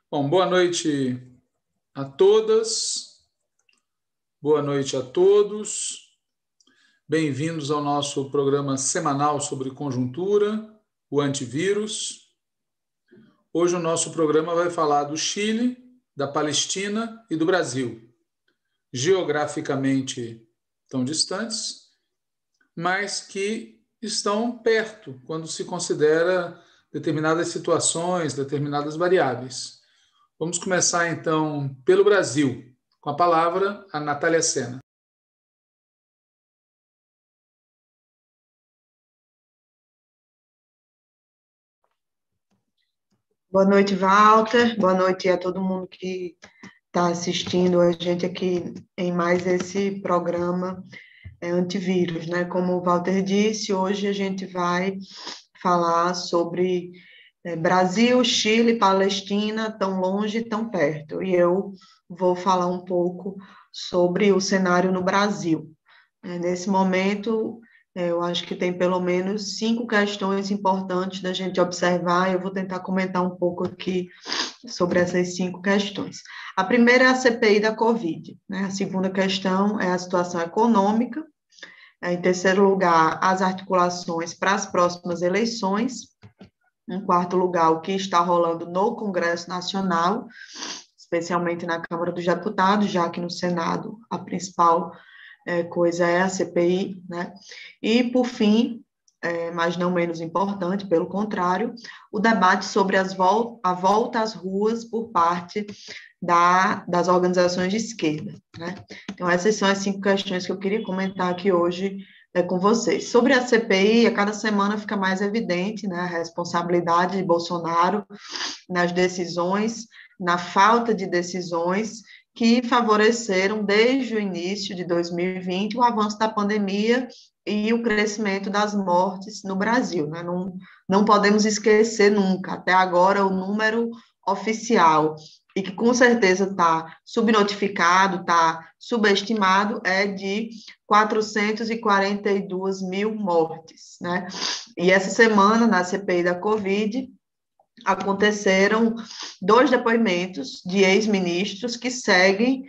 Bom, boa noite a todas, boa noite a todos. Bem-vindos ao nosso programa semanal sobre conjuntura, o antivírus. Hoje o nosso programa vai falar do Chile, da Palestina e do Brasil. Geograficamente tão distantes, mas que estão perto quando se considera determinadas situações, determinadas variáveis. Vamos começar, então, pelo Brasil. Com a palavra, a Natália Sena. Boa noite, Walter. Boa noite a todo mundo que está assistindo a gente aqui em mais esse programa antivírus, né? Como o Walter disse, hoje a gente vai falar sobre Brasil, Chile, Palestina, tão longe, tão perto. E eu vou falar um pouco sobre o cenário no Brasil. Nesse momento, eu acho que tem pelo menos 5 questões importantes da gente observar. Eu vou tentar comentar um pouco aqui sobre essas 5 questões. A primeira é a CPI da Covid, né? A segunda questão é a situação econômica. Em terceiro lugar, as articulações para as próximas eleições. Em quarto lugar, o que está rolando no Congresso Nacional, especialmente na Câmara dos Deputados, já que no Senado a principal coisa é a CPI, né? E, por fim, mas não menos importante, pelo contrário, o debate sobre a volta às ruas por parte das organizações de esquerda, né? Então, essas são as 5 questões que eu queria comentar aqui hoje com vocês. Sobre a CPI, a cada semana fica mais evidente, né, a responsabilidade de Bolsonaro nas decisões, na falta de decisões que favoreceram, desde o início de 2020, o avanço da pandemia e o crescimento das mortes no Brasil, né? Não podemos esquecer nunca, até agora, o número oficial, e que com certeza está subnotificado, está subestimado, é de 442 mil mortes, né? E essa semana, na CPI da Covid, aconteceram 2 depoimentos de ex-ministros que seguem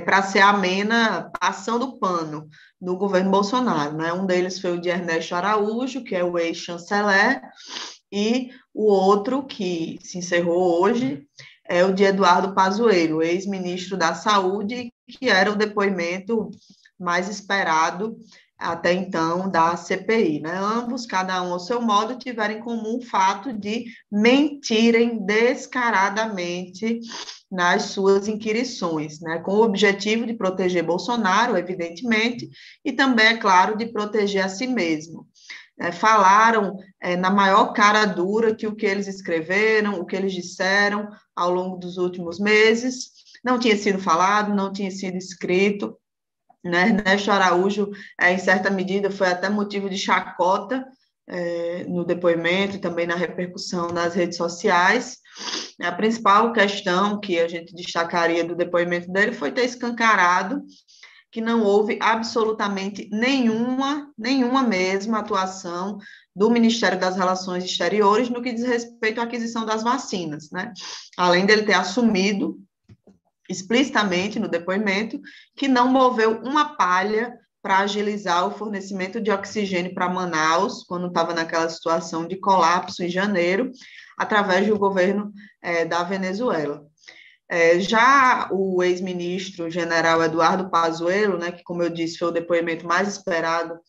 para ser amena, passando pano no governo Bolsonaro, né? Um deles foi o de Ernesto Araújo, que é o ex-chanceler, e o outro, que se encerrou hoje, é o de Eduardo Pazuello, ex-ministro da Saúde, que era o depoimento mais esperado até então da CPI, né? Ambos, cada um ao seu modo, tiveram em comum o fato de mentirem descaradamente nas suas inquirições, né? Com o objetivo de proteger Bolsonaro, evidentemente, e também, é claro, de proteger a si mesmo. Falaram na maior cara dura que o que eles escreveram, o que eles disseram ao longo dos últimos meses não tinha sido falado, não tinha sido escrito, né? Ernesto Araújo, em certa medida, foi até motivo de chacota no depoimento e também na repercussão nas redes sociais. A principal questão que a gente destacaria do depoimento dele foi ter escancarado que não houve absolutamente nenhuma mesma atuação do Ministério das Relações Exteriores no que diz respeito à aquisição das vacinas, né? Além dele ter assumido explicitamente no depoimento que não moveu uma palha para agilizar o fornecimento de oxigênio para Manaus, quando estava naquela situação de colapso em janeiro, através do governo da Venezuela. Já o ex-ministro general Eduardo Pazuello, né, que, como eu disse, foi o depoimento mais esperado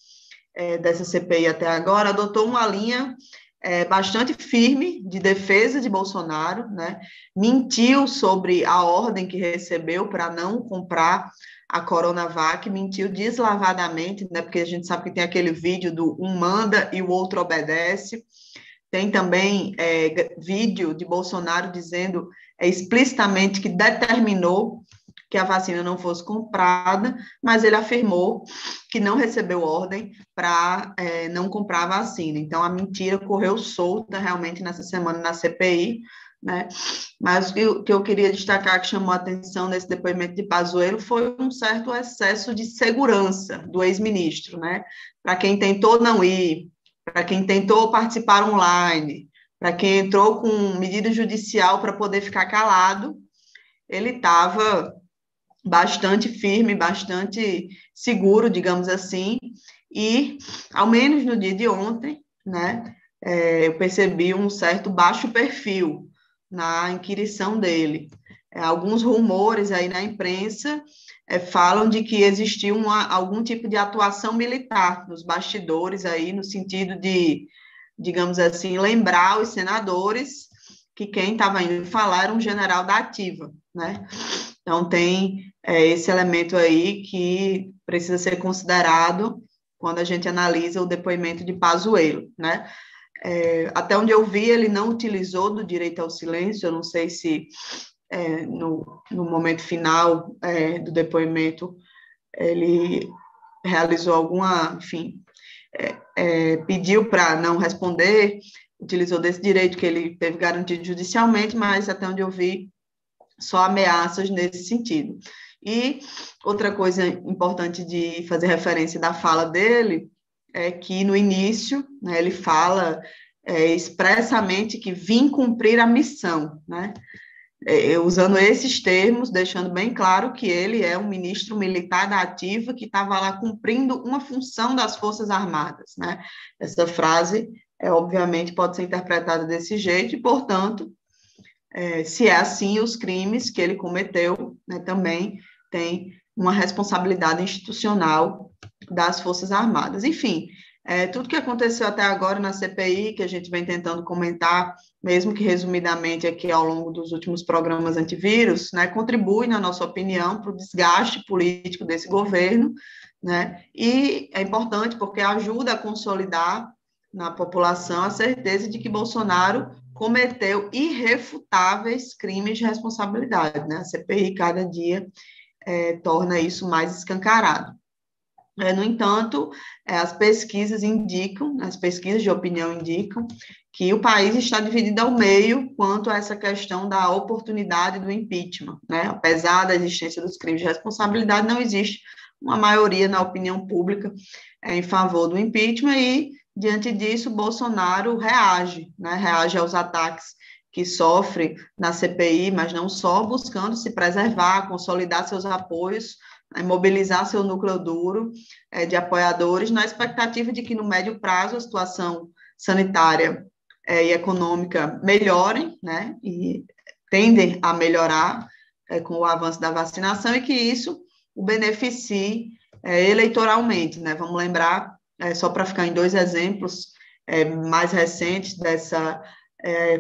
dessa CPI até agora, adotou uma linha bastante firme de defesa de Bolsonaro, né? Mentiu sobre a ordem que recebeu para não comprar a Coronavac, mentiu deslavadamente, né? Porque a gente sabe que tem aquele vídeo do um manda e o outro obedece. Tem também vídeo de Bolsonaro dizendo explicitamente que determinou que a vacina não fosse comprada, mas ele afirmou que não recebeu ordem para não comprar a vacina. Então, a mentira correu solta realmente nessa semana na CPI, né? Mas o que eu queria destacar, que chamou a atenção nesse depoimento de Pazuello, foi um certo excesso de segurança do ex-ministro, né? Para quem tentou não ir, para quem tentou participar online, para quem entrou com medida judicial para poder ficar calado, ele estava bastante firme, bastante seguro, digamos assim, e, ao menos no dia de ontem, né, eu percebi um certo baixo perfil na inquirição dele. Alguns rumores aí na imprensa falam de que existiu algum tipo de atuação militar nos bastidores aí, no sentido de, digamos assim, lembrar os senadores que quem estava indo falar era um general da ativa, né? Então, tem esse elemento aí que precisa ser considerado quando a gente analisa o depoimento de Pazuello, né? Até onde eu vi, ele não utilizou do direito ao silêncio, eu não sei se no momento final do depoimento ele realizou alguma, enfim, pediu para não responder, utilizou desse direito que ele teve garantido judicialmente, mas até onde eu vi, só ameaças nesse sentido. E outra coisa importante de fazer referência da fala dele é que no início, né, ele fala expressamente que vim cumprir a missão, né? Usando esses termos, deixando bem claro que ele é um ministro militar da ativa que estava lá cumprindo uma função das Forças Armadas, né? Essa frase, obviamente, pode ser interpretada desse jeito e, portanto, se é assim, os crimes que ele cometeu, né, também tem uma responsabilidade institucional das Forças Armadas. Enfim, tudo que aconteceu até agora na CPI, que a gente vem tentando comentar, mesmo que resumidamente aqui ao longo dos últimos programas antivírus, né, contribui, na nossa opinião, para o desgaste político desse governo, né, e é importante porque ajuda a consolidar na população a certeza de que Bolsonaro cometeu irrefutáveis crimes de responsabilidade, né? A CPI, cada dia, torna isso mais escancarado. No entanto, as pesquisas de opinião indicam que o país está dividido ao meio quanto a essa questão da oportunidade do impeachment, né? Apesar da existência dos crimes de responsabilidade, não existe uma maioria na opinião pública em favor do impeachment e, diante disso, Bolsonaro reage, né? Reage aos ataques que sofre na CPI, mas não só, buscando se preservar, consolidar seus apoios, mobilizar seu núcleo duro de apoiadores, na expectativa de que, no médio prazo, a situação sanitária e econômica melhorem, né, e tendem a melhorar com o avanço da vacinação, e que isso o beneficie eleitoralmente, né? Vamos lembrar, só para ficar em dois exemplos mais recentes dessa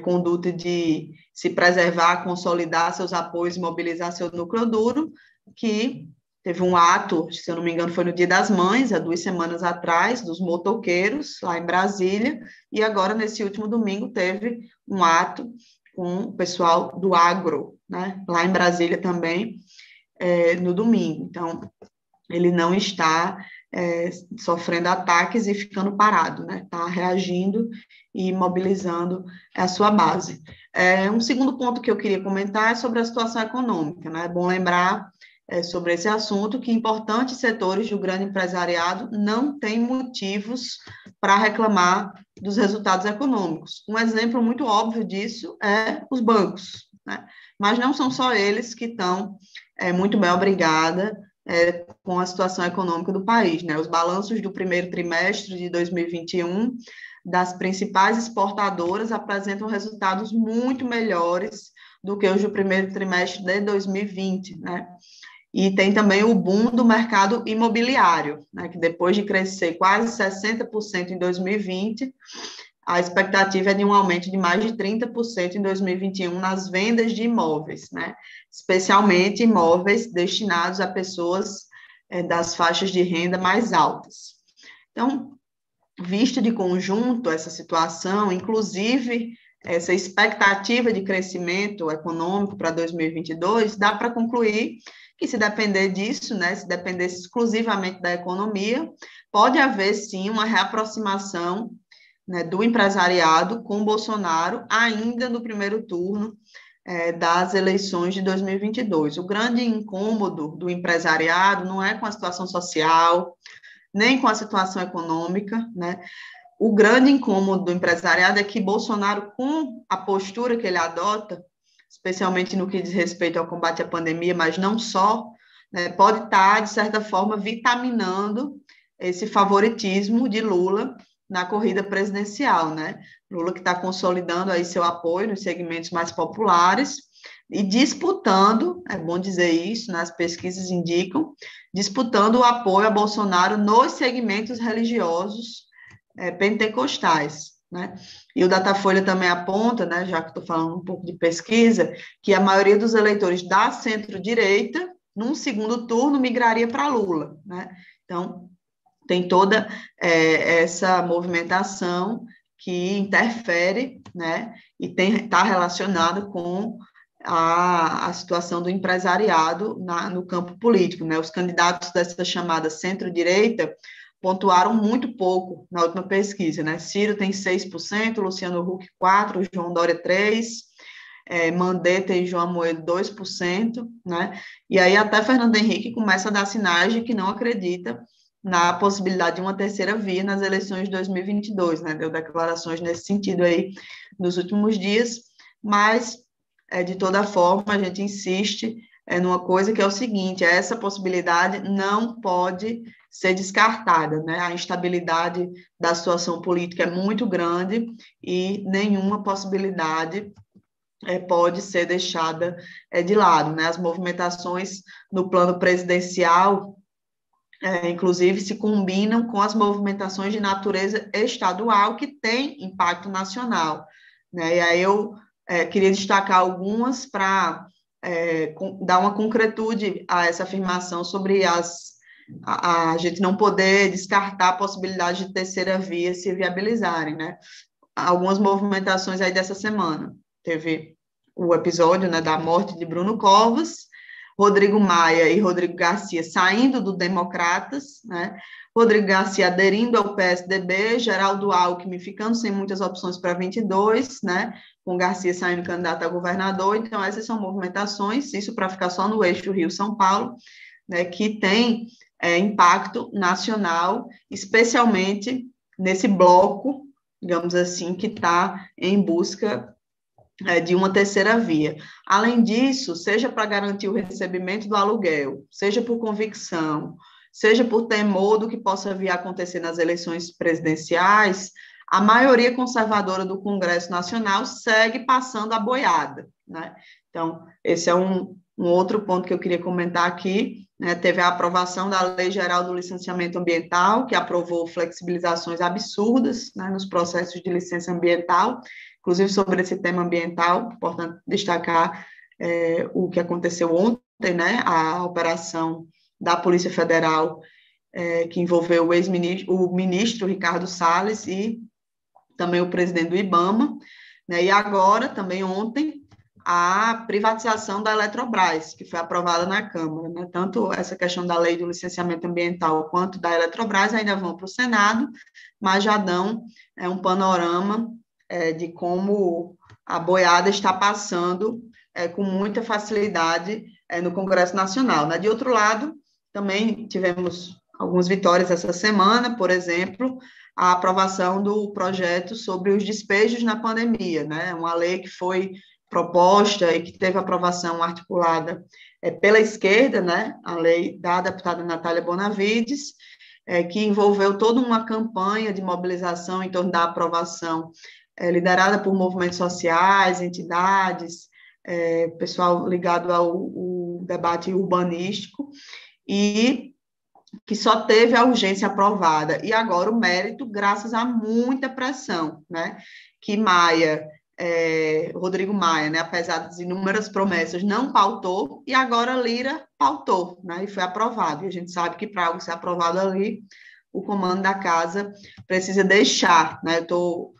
conduta de se preservar, consolidar seus apoios, mobilizar seu núcleo duro, que teve um ato, se eu não me engano, foi no Dia das Mães, há 2 semanas atrás, dos motoqueiros, lá em Brasília, e agora, nesse último domingo, teve um ato com o pessoal do agro, né, lá em Brasília também, no domingo. Então, ele não está sofrendo ataques e ficando parado, né? Está reagindo e mobilizando a sua base. Um segundo ponto que eu queria comentar é sobre a situação econômica, né? É bom lembrar sobre esse assunto que importantes setores do grande empresariado não têm motivos para reclamar dos resultados econômicos. Um exemplo muito óbvio disso é os bancos, né? Mas não são só eles que estão muito bem, obrigada, com a situação econômica do país, né? Os balanços do primeiro trimestre de 2021 das principais exportadoras apresentam resultados muito melhores do que os do primeiro trimestre de 2020, né? E tem também o boom do mercado imobiliário, né? Que depois de crescer quase 60% em 2020, a expectativa é de um aumento de mais de 30% em 2021 nas vendas de imóveis, né? Especialmente imóveis destinados a pessoas das faixas de renda mais altas. Então, visto de conjunto essa situação, inclusive essa expectativa de crescimento econômico para 2022, dá para concluir que, se depender disso, né, se dependesse exclusivamente da economia, pode haver, sim, uma reaproximação, né, do empresariado com Bolsonaro ainda no primeiro turno das eleições de 2022. O grande incômodo do empresariado não é com a situação social, nem com a situação econômica, né? o grande incômodo do empresariado é que Bolsonaro, com a postura que ele adota, especialmente no que diz respeito ao combate à pandemia, mas não só, né, pode estar, de certa forma, vitaminando esse favoritismo de Lula na corrida presidencial, né? Lula que está consolidando aí seu apoio nos segmentos mais populares e disputando, é bom dizer isso, né, as pesquisas indicam, disputando o apoio a Bolsonaro nos segmentos religiosos pentecostais, né? E o Datafolha também aponta, né, já que estou falando um pouco de pesquisa, que a maioria dos eleitores da centro-direita, num segundo turno, migraria para Lula, né? Então, tem toda essa movimentação que interfere, né, e está relacionada com a situação do empresariado no campo político, né? Os candidatos dessa chamada centro-direita pontuaram muito pouco na última pesquisa, né? Ciro tem 6%, Luciano Huck 4%, João Dória 3%, Mandetta e João Amoedo 2%, né? E aí até Fernando Henrique começa a dar sinais de que não acredita na possibilidade de uma terceira via nas eleições de 2022, né? Deu declarações nesse sentido aí nos últimos dias, mas, de toda forma, a gente insiste numa coisa que é o seguinte, essa possibilidade não pode ser descartada, né? A instabilidade da situação política é muito grande e nenhuma possibilidade pode ser deixada de lado, né? As movimentações no plano presidencial, inclusive, se combinam com as movimentações de natureza estadual que têm impacto nacional, né? E aí eu queria destacar algumas para dar uma concretude a essa afirmação sobre a gente não poder descartar a possibilidade de terceira via se viabilizarem, né? Algumas movimentações aí dessa semana. Teve o episódio, né, da morte de Bruno Covas, Rodrigo Maia e Rodrigo Garcia saindo do Democratas, né? Rodrigo Garcia aderindo ao PSDB, Geraldo Alckmin ficando sem muitas opções para 22, né? Com Garcia saindo candidato a governador. Então, essas são movimentações, isso para ficar só no eixo Rio-São Paulo, né, que tem impacto nacional, especialmente nesse bloco, digamos assim, que está em busca de uma terceira via. Além disso, seja para garantir o recebimento do aluguel, seja por convicção, seja por temor do que possa vir a acontecer nas eleições presidenciais, a maioria conservadora do Congresso Nacional segue passando a boiada, né? Então, esse é um outro ponto que eu queria comentar aqui, né? Teve a aprovação da Lei Geral do Licenciamento Ambiental, que aprovou flexibilizações absurdas, né, nos processos de licença ambiental. Inclusive, sobre esse tema ambiental, importante destacar o que aconteceu ontem, né, a operação da Polícia Federal, que envolveu o ministro Ricardo Salles e também o presidente do IBAMA, né, e agora, também ontem, a privatização da Eletrobras, que foi aprovada na Câmara, né, tanto essa questão da lei do licenciamento ambiental quanto da Eletrobras ainda vão para o Senado, mas já dão um panorama de como a boiada está passando com muita facilidade no Congresso Nacional, né? De outro lado, também tivemos algumas vitórias essa semana, por exemplo, a aprovação do projeto sobre os despejos na pandemia, né? Uma lei que foi proposta e que teve aprovação articulada pela esquerda, né? A lei da deputada Natália Bonavides, que envolveu toda uma campanha de mobilização em torno da aprovação, liderada por movimentos sociais, entidades, pessoal ligado ao debate urbanístico, e que só teve a urgência aprovada, e agora o mérito, graças a muita pressão, né, que Rodrigo Maia, né, apesar das inúmeras promessas, não pautou, e agora Lira pautou, né, e foi aprovado, e a gente sabe que para algo ser aprovado ali, o comando da casa precisa deixar, né, eu estou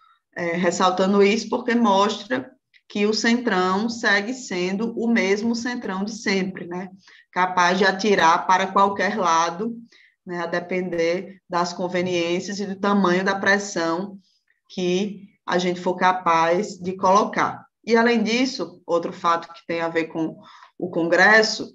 ressaltando isso porque mostra que o Centrão segue sendo o mesmo Centrão de sempre, né? Capaz de atirar para qualquer lado, né? A depender das conveniências e do tamanho da pressão que a gente for capaz de colocar. E, além disso, outro fato que tem a ver com o Congresso,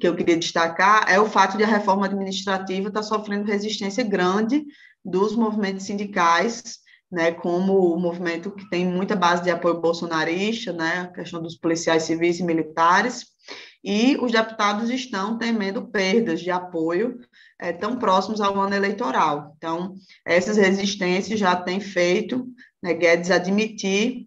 que eu queria destacar, é o fato de a reforma administrativa estar sofrendo resistência grande dos movimentos sindicais, né, como o movimento que tem muita base de apoio bolsonarista, né, a questão dos policiais civis e militares, e os deputados estão temendo perdas de apoio tão próximos ao ano eleitoral. Então, essas resistências já têm feito, né, Guedes admitir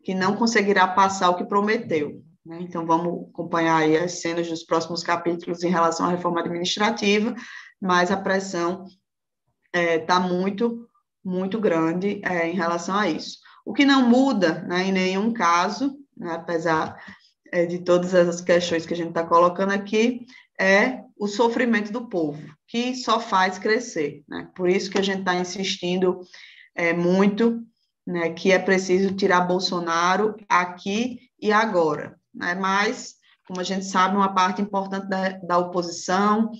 que não conseguirá passar o que prometeu, né? Então, vamos acompanhar aí as cenas dos próximos capítulos em relação à reforma administrativa, mas a pressão está muito grande em relação a isso. O que não muda, né, em nenhum caso, né, apesar de todas as questões que a gente está colocando aqui, é o sofrimento do povo, que só faz crescer, né? Por isso que a gente está insistindo muito, né, que é preciso tirar Bolsonaro aqui e agora, né? Mas, como a gente sabe, uma parte importante da oposição,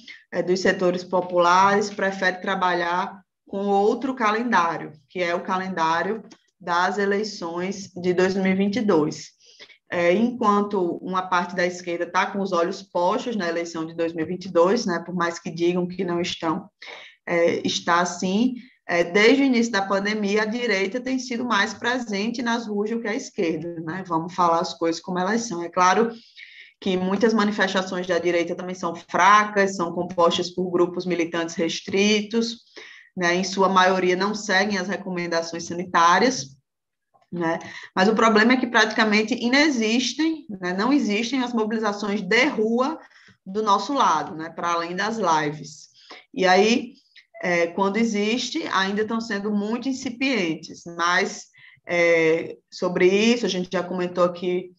dos setores populares, prefere trabalhar com outro calendário, que é o calendário das eleições de 2022. Enquanto uma parte da esquerda está com os olhos postos na eleição de 2022, né, por mais que digam que não estão, está assim. Desde o início da pandemia, a direita tem sido mais presente nas ruas do que a esquerda, né? Vamos falar as coisas como elas são. É claro que muitas manifestações da direita também são fracas, são compostas por grupos militantes restritos, né? Em sua maioria não seguem as recomendações sanitárias, né? Mas o problema é que praticamente inexistem, né? Não existem as mobilizações de rua do nosso lado, né? Para além das lives. E aí, quando existe, ainda estão sendo muito incipientes, mas sobre isso a gente já comentou aqui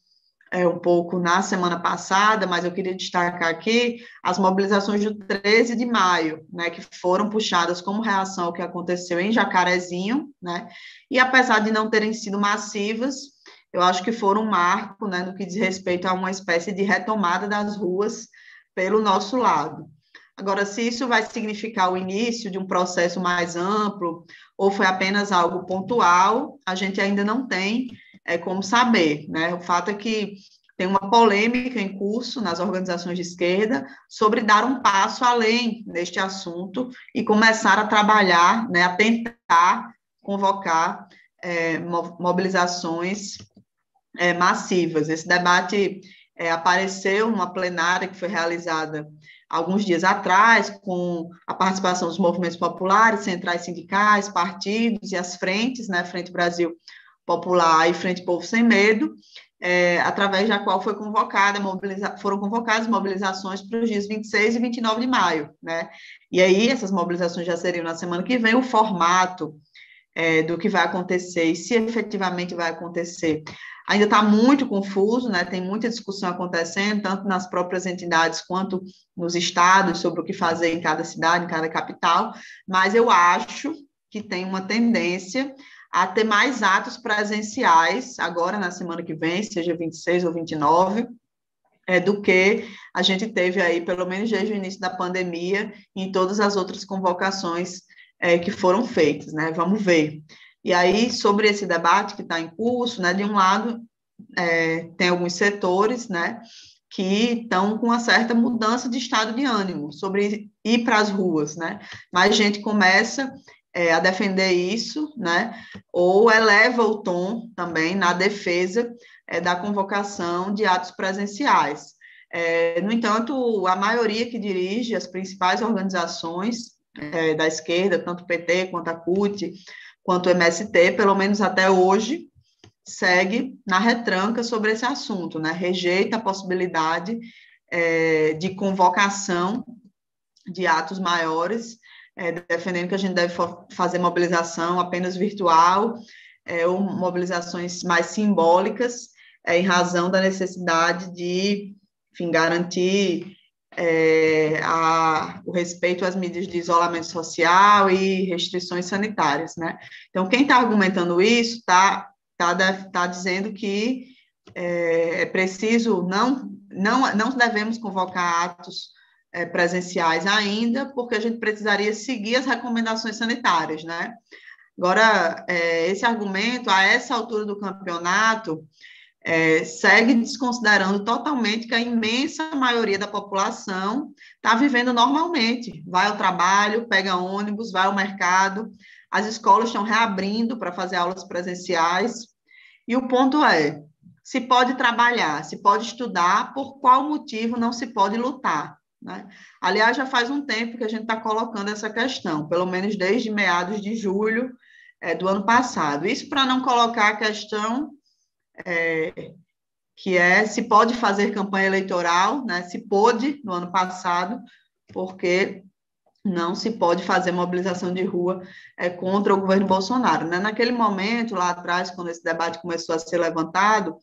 um pouco na semana passada, mas eu queria destacar aqui as mobilizações do 13 de maio, né, que foram puxadas como reação ao que aconteceu em Jacarezinho, né, e apesar de não terem sido massivas, eu acho que foram um marco, né, no que diz respeito a uma espécie de retomada das ruas pelo nosso lado. Agora, se isso vai significar o início de um processo mais amplo, ou foi apenas algo pontual, a gente ainda não tem como saber, né? O fato é que tem uma polêmica em curso nas organizações de esquerda sobre dar um passo além neste assunto e começar a trabalhar, né, a tentar convocar mobilizações massivas. Esse debate apareceu numa plenária que foi realizada alguns dias atrás, com a participação dos movimentos populares, centrais sindicais, partidos e as frentes, né, Frente Brasil Popular e Frente Povo Sem Medo, através da qual foram convocadas mobilizações para os dias 26 e 29 de maio, né? E aí, essas mobilizações já seriam na semana que vem. O formato do que vai acontecer e se efetivamente vai acontecer ainda está muito confuso, né? Tem muita discussão acontecendo, tanto nas próprias entidades quanto nos estados, sobre o que fazer em cada cidade, em cada capital, mas eu acho que tem uma tendência a ter mais atos presenciais, agora na semana que vem, seja 26 ou 29, do que a gente teve aí, pelo menos desde o início da pandemia, em todas as outras convocações que foram feitas, né? Vamos ver. E aí, sobre esse debate que está em curso, né, de um lado, tem alguns setores, né, que estão com uma certa mudança de estado de ânimo sobre ir para as ruas, né? Mas a gente começa a defender isso, né? Ou eleva o tom também na defesa da convocação de atos presenciais. No entanto, a maioria que dirige as principais organizações da esquerda, tanto o PT quanto a CUT, quanto o MST, pelo menos até hoje, segue na retranca sobre esse assunto, né? Rejeita a possibilidade de convocação de atos maiores, defendendo que a gente deve fazer mobilização apenas virtual, ou mobilizações mais simbólicas, em razão da necessidade de, enfim, garantir o respeito às medidas de isolamento social e restrições sanitárias, né? Então, quem está argumentando isso está dizendo que é preciso, não devemos convocar atos presenciais ainda, porque a gente precisaria seguir as recomendações sanitárias, né? Agora, esse argumento, a essa altura do campeonato, segue desconsiderando totalmente que a imensa maioria da população está vivendo normalmente, vai ao trabalho, pega ônibus, vai ao mercado, as escolas estão reabrindo para fazer aulas presenciais, e o ponto é, se pode trabalhar, se pode estudar, por qual motivo não se pode lutar, né? Aliás, já faz um tempo que a gente está colocando essa questão, pelo menos desde meados de julho do ano passado. Isso para não colocar a questão que se pode fazer campanha eleitoral, né? Se pôde no ano passado, porque não se pode fazer mobilização de rua contra o governo Bolsonaro, né? Naquele momento, lá atrás, quando esse debate começou a ser levantado,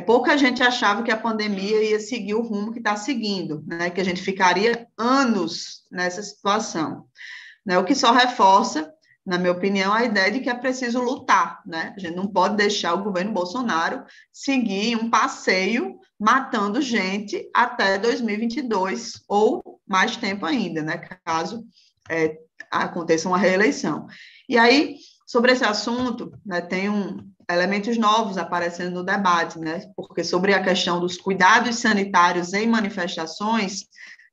pouca gente achava que a pandemia ia seguir o rumo que está seguindo, né? Que a gente ficaria anos nessa situação, né? O que só reforça, na minha opinião, a ideia de que é preciso lutar, né? A gente não pode deixar o governo Bolsonaro seguir um passeio matando gente até 2022, ou mais tempo ainda, né? Caso aconteça uma reeleição. E aí, sobre esse assunto, né, tem elementos novos aparecendo no debate, né? Porque sobre a questão dos cuidados sanitários em manifestações,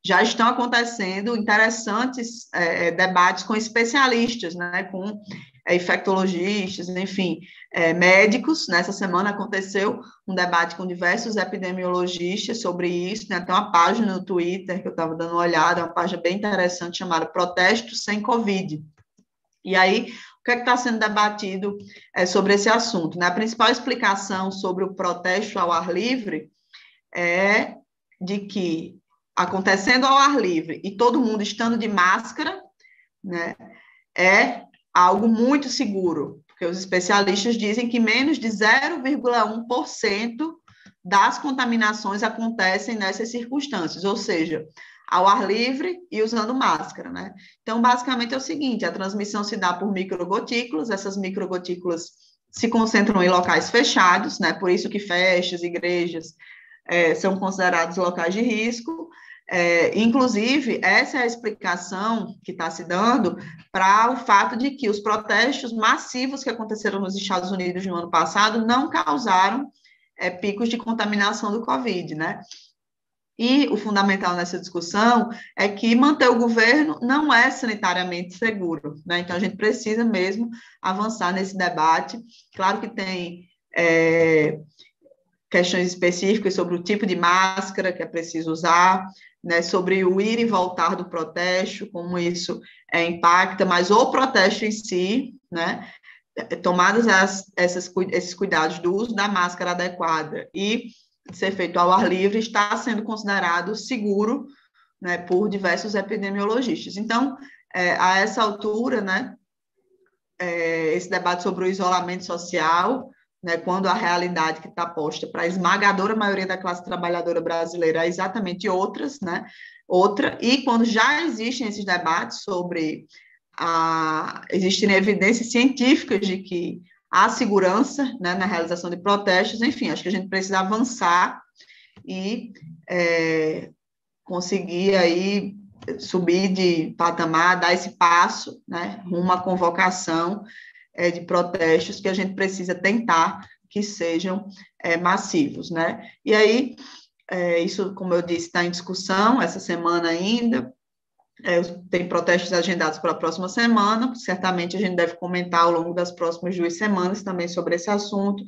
já estão acontecendo interessantes debates com especialistas, né, com infectologistas, enfim, médicos. Nessa semana aconteceu um debate com diversos epidemiologistas sobre isso, tem até uma página no Twitter que eu estava dando uma olhada, uma página bem interessante chamada Protestos Sem Covid. E aí, o que está sendo debatido sobre esse assunto, né? A principal explicação sobre o protesto ao ar livre é de que, acontecendo ao ar livre e todo mundo estando de máscara, né, é algo muito seguro, porque os especialistas dizem que menos de 0,1% das contaminações acontecem nessas circunstâncias, ou seja, ao ar livre e usando máscara, né? Então, basicamente é o seguinte, a transmissão se dá por microgotículas, essas microgotículas se concentram em locais fechados, né? Por isso que festas, igrejas, são considerados locais de risco. Inclusive, essa é a explicação que está se dando para o fato de que os protestos massivos que aconteceram nos Estados Unidos no ano passado não causaram picos de contaminação do Covid, né? E o fundamental nessa discussão é que manter o governo não é sanitariamente seguro, né? Então, a gente precisa mesmo avançar nesse debate. Claro que tem questões específicas sobre o tipo de máscara que é preciso usar, né, sobre o ir e voltar do protesto, como isso impacta, mas o protesto em si, né, tomados esses cuidados do uso da máscara adequada e ser feito ao ar livre, está sendo considerado seguro, né, por diversos epidemiologistas. Então, a essa altura, né, esse debate sobre o isolamento social, né, quando a realidade que está posta para a esmagadora maioria da classe trabalhadora brasileira é exatamente outra, e quando já existem esses debates sobre existem evidências científicas de que há segurança, né, na realização de protestos, enfim, acho que a gente precisa avançar e conseguir aí subir de patamar, dar esse passo, né, rumo à convocação de protestos que a gente precisa tentar que sejam massivos, né? E aí, isso, como eu disse, está em discussão essa semana ainda, tem protestos agendados para a próxima semana, certamente a gente deve comentar ao longo das próximas 2 semanas também sobre esse assunto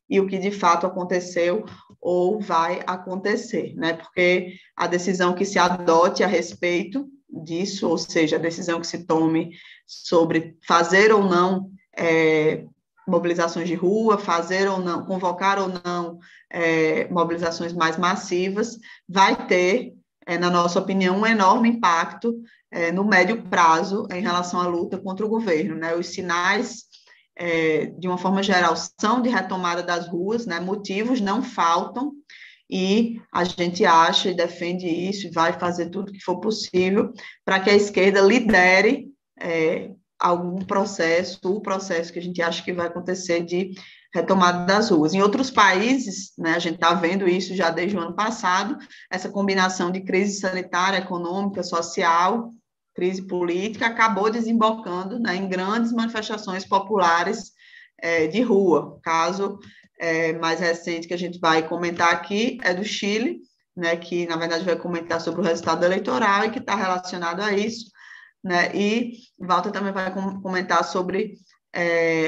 e o que de fato aconteceu ou vai acontecer, né? Porque a decisão que se adote a respeito disso, ou seja, a decisão que se tome sobre fazer ou não mobilizações de rua, fazer ou não, convocar ou não mobilizações mais massivas, vai ter, na nossa opinião, um enorme impacto no médio prazo em relação à luta contra o governo, né? Os sinais, de uma forma geral, são de retomada das ruas, né? Motivos não faltam, e a gente acha e defende isso, e vai fazer tudo que for possível para que a esquerda lidere algum processo, o processo que a gente acha que vai acontecer de retomada das ruas. Em outros países, né, a gente está vendo isso já desde o ano passado, essa combinação de crise sanitária, econômica, social, crise política, acabou desembocando, né, em grandes manifestações populares de rua. Caso mais recente que a gente vai comentar aqui é do Chile, né, que, na verdade, vai comentar sobre o resultado eleitoral e que está relacionado a isso, né, e Walter também vai comentar sobre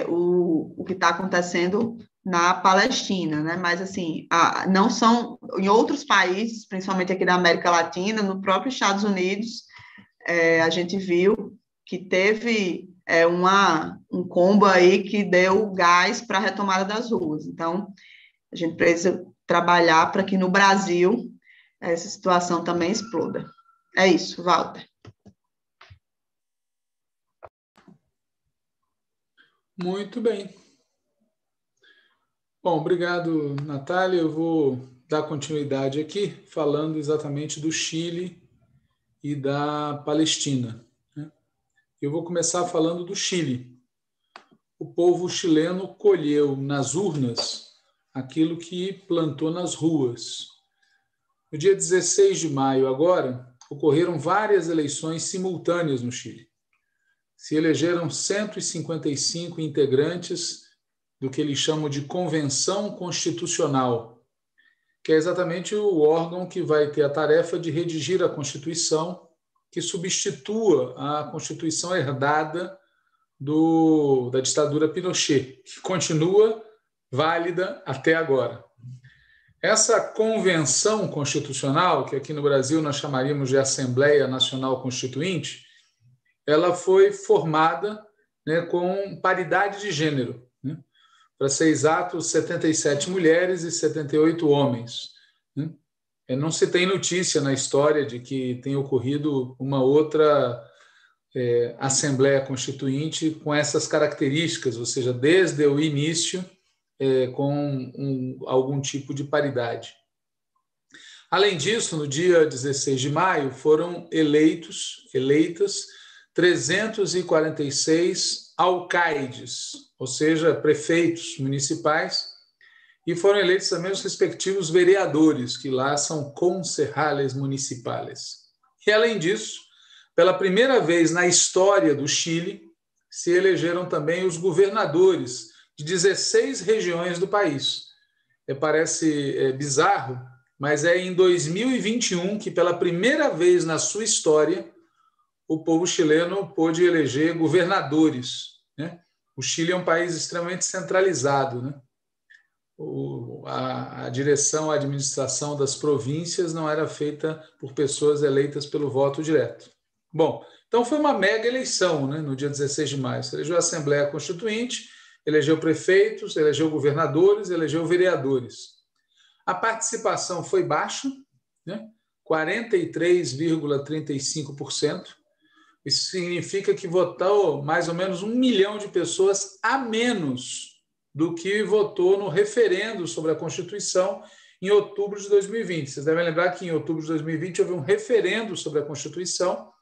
o que está acontecendo na Palestina, né, mas, assim, não são, em outros países, principalmente aqui da América Latina, no próprio Estados Unidos, a gente viu que teve um combo aí que deu gás para a retomada das ruas. Então, a gente precisa trabalhar para que no Brasil essa situação também exploda. É isso, Walter. Muito bem. Bom, obrigado, Natália. Eu vou dar continuidade aqui, falando exatamente do Chile e da Palestina. Eu vou começar falando do Chile. O povo chileno colheu nas urnas aquilo que plantou nas ruas. No dia 16 de maio, agora, ocorreram várias eleições simultâneas no Chile. Se elegeram 155 integrantes do que eles chamam de Convenção Constitucional, que é exatamente o órgão que vai ter a tarefa de redigir a Constituição, que substitua a Constituição herdada da ditadura Pinochet, que continua válida até agora. Essa convenção constitucional, que aqui no Brasil nós chamaríamos de Assembleia Nacional Constituinte, ela foi formada, né, com paridade de gênero. Né? Para ser exato, 77 mulheres e 78 homens. Né? Não se tem notícia na história de que tenha ocorrido uma outra Assembleia Constituinte com essas características, ou seja, desde o início, com algum tipo de paridade. Além disso, no dia 16 de maio, foram eleitas 346 alcaides, ou seja, prefeitos municipais, e foram eleitos também os respectivos vereadores, que lá são concejales municipais. E, além disso, pela primeira vez na história do Chile, se elegeram também os governadores de 16 regiões do país. Parece bizarro, mas é em 2021 que, pela primeira vez na sua história, o povo chileno pôde eleger governadores. Né? O Chile é um país extremamente centralizado. Né? A direção, a administração das províncias não era feita por pessoas eleitas pelo voto direto. Bom, então foi uma mega eleição, né, no dia 16 de maio. Se elegeu a Assembleia Constituinte, elegeu prefeitos, elegeu governadores, elegeu vereadores. A participação foi baixa, né, 43,35%. Isso significa que votou mais ou menos 1 milhão de pessoas a menos do que votou no referendo sobre a Constituição em outubro de 2020. Vocês devem lembrar que em outubro de 2020 houve um referendo sobre a Constituição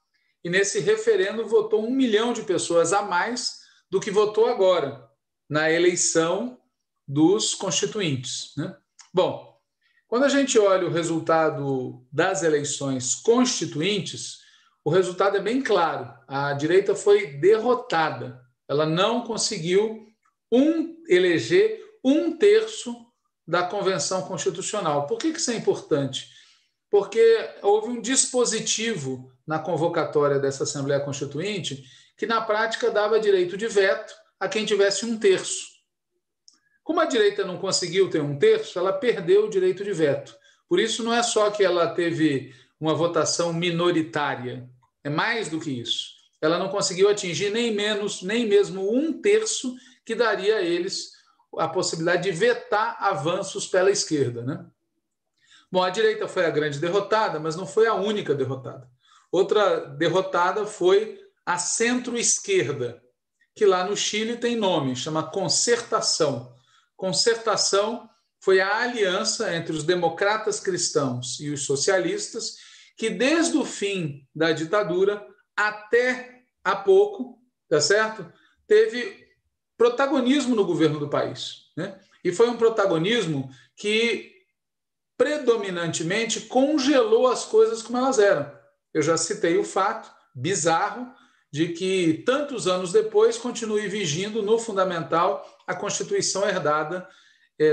e nesse referendo votou 1 milhão de pessoas a mais do que votou agora, na eleição dos constituintes. Né? Bom, quando a gente olha o resultado das eleições constituintes, o resultado é bem claro. A direita foi derrotada. Ela não conseguiu eleger 1/3 da Convenção Constitucional. Por que isso é importante? Porque houve um dispositivo na convocatória dessa Assembleia Constituinte que, na prática, dava direito de veto a quem tivesse 1/3. Como a direita não conseguiu ter 1/3, ela perdeu o direito de veto. Por isso, não é só que ela teve uma votação minoritária, é mais do que isso. Ela não conseguiu atingir nem mesmo 1/3 que daria a eles a possibilidade de vetar avanços pela esquerda. Né? Bom, a direita foi a grande derrotada, mas não foi a única derrotada. Outra derrotada foi a centro-esquerda, que lá no Chile tem nome, chama Concertação. Concertação foi a aliança entre os democratas cristãos e os socialistas, que desde o fim da ditadura até há pouco, tá certo? Teve protagonismo no governo do país. Né? E foi um protagonismo que predominantemente congelou as coisas como elas eram. Eu já citei o fato bizarro de que tantos anos depois continue vigindo no fundamental a Constituição herdada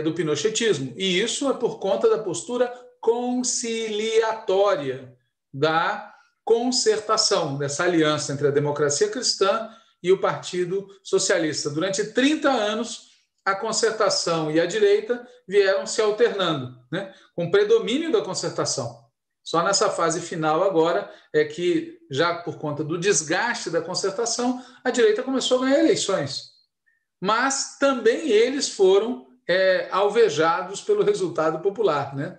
do pinochetismo. E isso é por conta da postura conciliatória da concertação, dessa aliança entre a democracia cristã e o Partido Socialista. Durante 30 anos, a concertação e a direita vieram se alternando, né, com predomínio da concertação. Só nessa fase final agora é que, já por conta do desgaste da concertação, a direita começou a ganhar eleições. Mas também eles foram alvejados pelo resultado popular, né?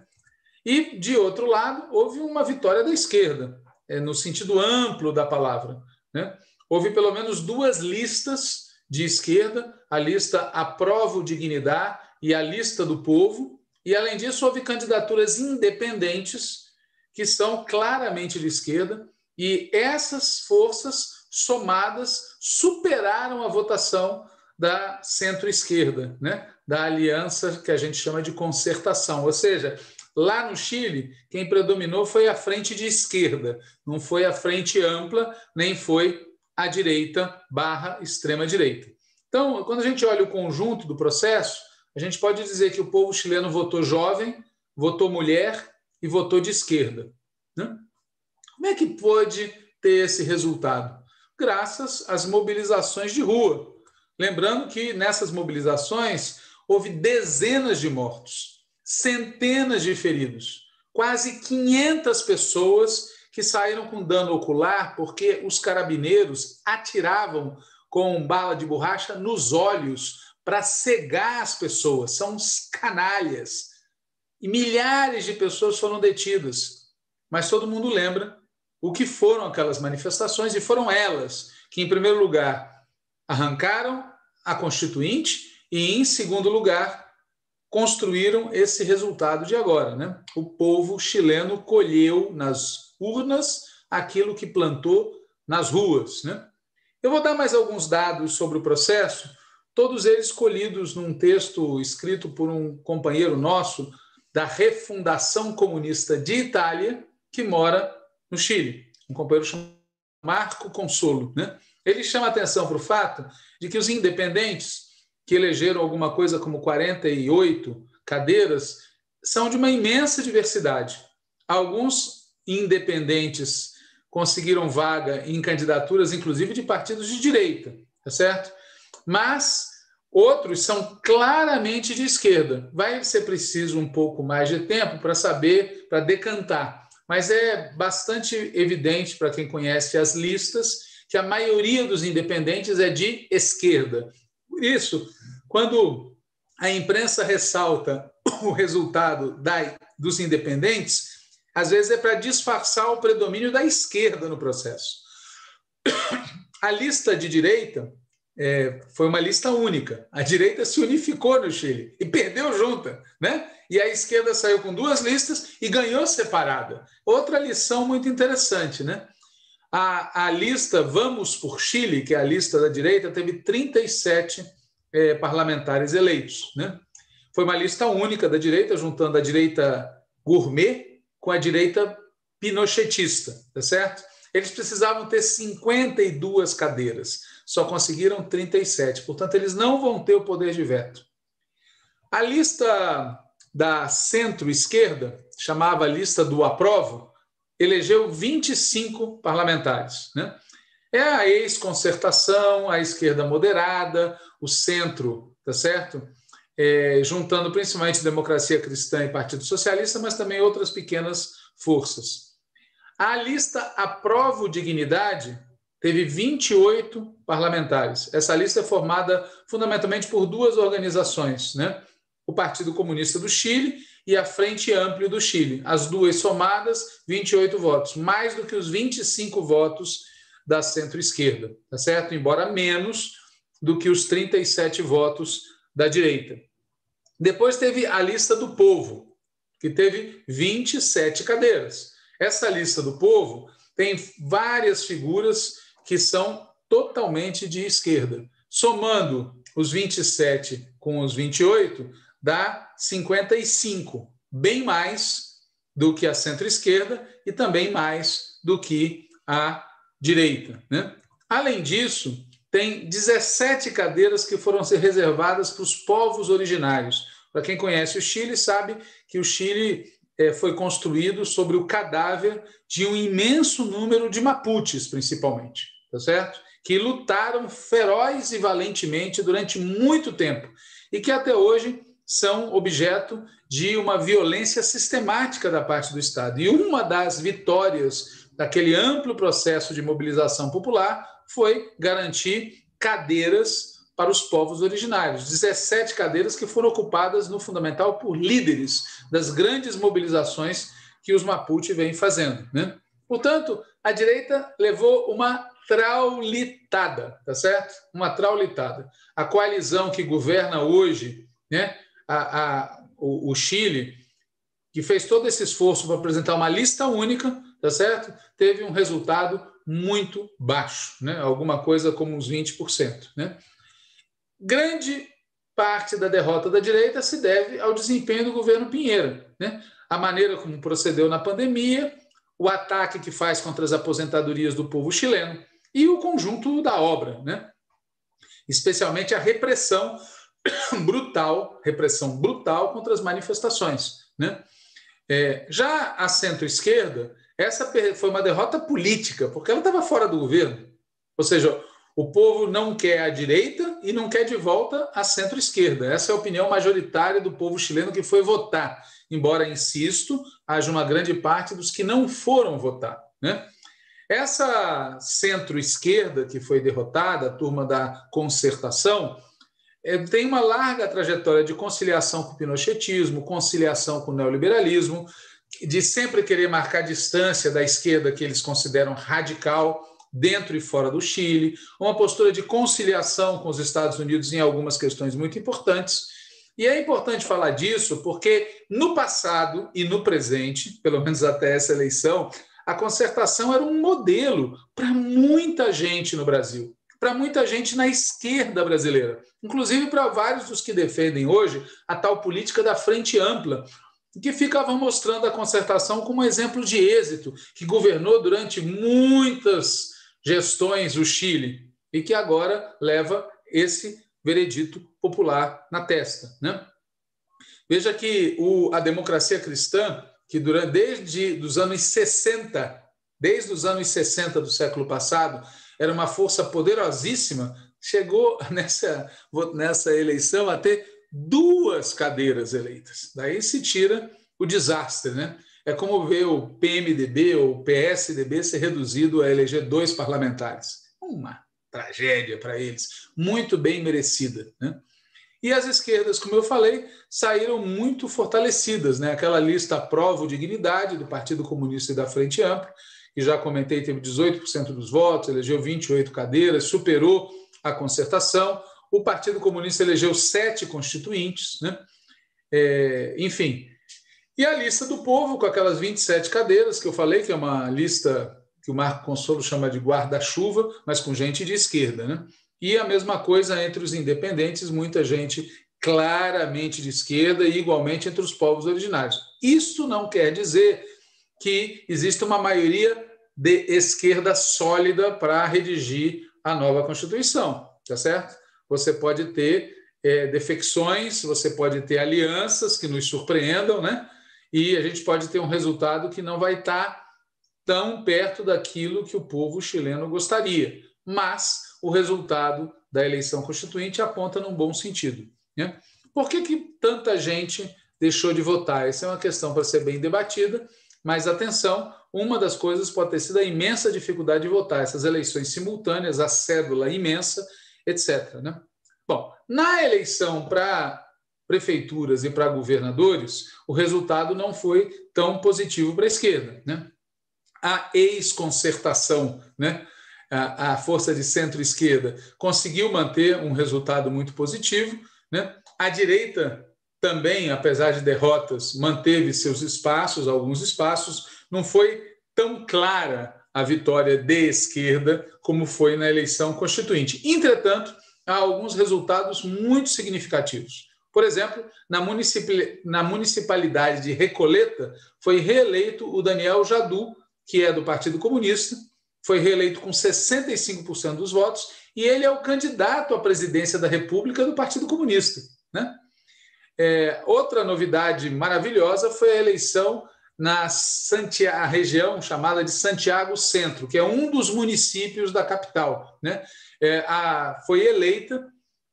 E, de outro lado, houve uma vitória da esquerda, no sentido amplo da palavra, né? Houve pelo menos duas listas de esquerda, a lista Aprovo Dignidade e a lista do Povo, e, além disso, houve candidaturas independentes que são claramente de esquerda, e essas forças somadas superaram a votação da centro-esquerda, né? Da aliança que a gente chama de concertação. Ou seja, lá no Chile, quem predominou foi a frente de esquerda, não foi a frente ampla, nem foi a direita / extrema-direita. Então, quando a gente olha o conjunto do processo, a gente pode dizer que o povo chileno votou jovem, votou mulher e votou de esquerda, né? Como é que pôde ter esse resultado? Graças às mobilizações de rua. Lembrando que nessas mobilizações houve dezenas de mortos, centenas de feridos, quase 500 pessoas que saíram com dano ocular porque os carabineiros atiravam com bala de borracha nos olhos para cegar as pessoas. São uns canalhas. E milhares de pessoas foram detidas. Mas todo mundo lembra o que foram aquelas manifestações, e foram elas que, em primeiro lugar, arrancaram a Constituinte e, em segundo lugar, construíram esse resultado de agora, né? O povo chileno colheu nas urnas aquilo que plantou nas ruas, né? Eu vou dar mais alguns dados sobre o processo, todos eles colhidos num texto escrito por um companheiro nosso da Refundação Comunista de Itália, que mora no Chile, um companheiro chamado Marco Consolo, né? Ele chama atenção para o fato de que os independentes, que elegeram alguma coisa como 48 cadeiras, são de uma imensa diversidade. Alguns independentes conseguiram vaga em candidaturas, inclusive de partidos de direita, tá certo? Mas outros são claramente de esquerda. Vai ser preciso um pouco mais de tempo para saber, para decantar. Mas é bastante evidente para quem conhece as listas que a maioria dos independentes é de esquerda. Por isso, quando a imprensa ressalta o resultado dos independentes, às vezes é para disfarçar o predomínio da esquerda no processo. A lista de direita foi uma lista única. A direita se unificou no Chile e perdeu junta, né? E a esquerda saiu com duas listas e ganhou separada. Outra lição muito interessante, né? A lista Vamos por Chile, que é a lista da direita, teve 37 parlamentares eleitos, né? Foi uma lista única da direita, juntando a direita gourmet com a direita pinochetista, tá certo? Eles precisavam ter 52 cadeiras, só conseguiram 37, portanto, eles não vão ter o poder de veto. A lista da centro-esquerda, chamava a lista do Aprovo, elegeu 25 parlamentares, né? É a ex-concertação, a esquerda moderada, o centro, tá certo? Juntando principalmente Democracia Cristã e Partido Socialista, mas também outras pequenas forças. A lista Aprovo Dignidade teve 28 parlamentares. Essa lista é formada fundamentalmente por duas organizações, né? O Partido Comunista do Chile e a Frente Ampla do Chile. As duas somadas, 28 votos, mais do que os 25 votos da centro-esquerda, tá certo? Embora menos do que os 37 votos da direita. Depois teve a lista do Povo, que teve 27 cadeiras. Essa lista do Povo tem várias figuras que são totalmente de esquerda. Somando os 27 com os 28, dá 55, bem mais do que a centro-esquerda e também mais do que a direita, né? Além disso, tem 17 cadeiras que foram ser reservadas para os povos originários. Para quem conhece o Chile, sabe que o Chile foi construído sobre o cadáver de um imenso número de mapuches, principalmente, tá certo? Que lutaram feroz e valentemente durante muito tempo e que até hoje são objeto de uma violência sistemática da parte do Estado. E uma das vitórias daquele amplo processo de mobilização popular foi garantir cadeiras para os povos originários. 17 cadeiras que foram ocupadas, no fundamental, por líderes das grandes mobilizações que os Mapuche vêm fazendo, né? Portanto, a direita levou uma traulitada, tá certo? Uma traulitada. A coalizão que governa hoje, né, o Chile, que fez todo esse esforço para apresentar uma lista única, tá certo? Teve um resultado muito baixo, né? Alguma coisa como uns 20%, né? Grande parte da derrota da direita se deve ao desempenho do governo Pinheira, né? A maneira como procedeu na pandemia, o ataque que faz contra as aposentadorias do povo chileno e o conjunto da obra, né? Especialmente a repressão brutal contra as manifestações, né? Já a centro-esquerda, essa foi uma derrota política, porque ela estava fora do governo. Ou seja, o povo não quer a direita e não quer de volta a centro-esquerda. Essa é a opinião majoritária do povo chileno que foi votar. Embora, insisto, haja uma grande parte dos que não foram votar, né? Essa centro-esquerda que foi derrotada, a turma da concertação, tem uma larga trajetória de conciliação com o pinochetismo, conciliação com o neoliberalismo, de sempre querer marcar distância da esquerda que eles consideram radical, dentro e fora do Chile, uma postura de conciliação com os Estados Unidos em algumas questões muito importantes. E é importante falar disso porque no passado e no presente, pelo menos até essa eleição, a concertação era um modelo para muita gente no Brasil, para muita gente na esquerda brasileira, inclusive para vários dos que defendem hoje a tal política da frente ampla, que ficavam mostrando a concertação como um exemplo de êxito, que governou durante muitas gestões o Chile e que agora leva esse veredito popular na testa, né? Veja que a democracia cristã, que desde os anos 60 do século passado, era uma força poderosíssima, chegou nessa eleição a ter 2 cadeiras eleitas. Daí se tira o desastre, né? É como ver o PMDB ou o PSDB ser reduzido a eleger 2 parlamentares. Uma tragédia para eles, muito bem merecida, né? E as esquerdas, como eu falei, saíram muito fortalecidas, né? Aquela lista Prova Dignidade do Partido Comunista e da Frente Ampla, que já comentei, teve 18% dos votos, elegeu 28 cadeiras, superou a concertação. O Partido Comunista elegeu 7 constituintes, né? Enfim. E a lista do povo, com aquelas 27 cadeiras que eu falei, que é uma lista que o Marco Consolo chama de guarda-chuva, mas com gente de esquerda, né? E a mesma coisa entre os independentes, muita gente claramente de esquerda e igualmente entre os povos originários. Isso não quer dizer que exista uma maioria de esquerda sólida para redigir a nova Constituição, tá certo? Você pode ter defecções, você pode ter alianças que nos surpreendam, né? E a gente pode ter um resultado que não vai estar tão perto daquilo que o povo chileno gostaria. Mas o resultado da eleição constituinte aponta num bom sentido, né? Por que tanta gente deixou de votar? Essa é uma questão para ser bem debatida, mas atenção, uma das coisas pode ter sido a imensa dificuldade de votar, essas eleições simultâneas, a cédula imensa, etc., né? Bom, na eleição para prefeituras e para governadores, o resultado não foi tão positivo para a esquerda, né? A ex-concertação, né? A força de centro-esquerda conseguiu manter um resultado muito positivo, né? A direita também, apesar de derrotas, manteve seus espaços, alguns espaços. Não foi tão clara a vitória de esquerda como foi na eleição constituinte. Entretanto, há alguns resultados muito significativos. Por exemplo, na municipalidade de Recoleta, foi reeleito o Daniel Jadu, que é do Partido Comunista, foi reeleito com 65% dos votos, e ele é o candidato à presidência da República do Partido Comunista, né? Outra novidade maravilhosa foi a eleição na região chamada de Santiago Centro, que é um dos municípios da capital, né? Foi eleita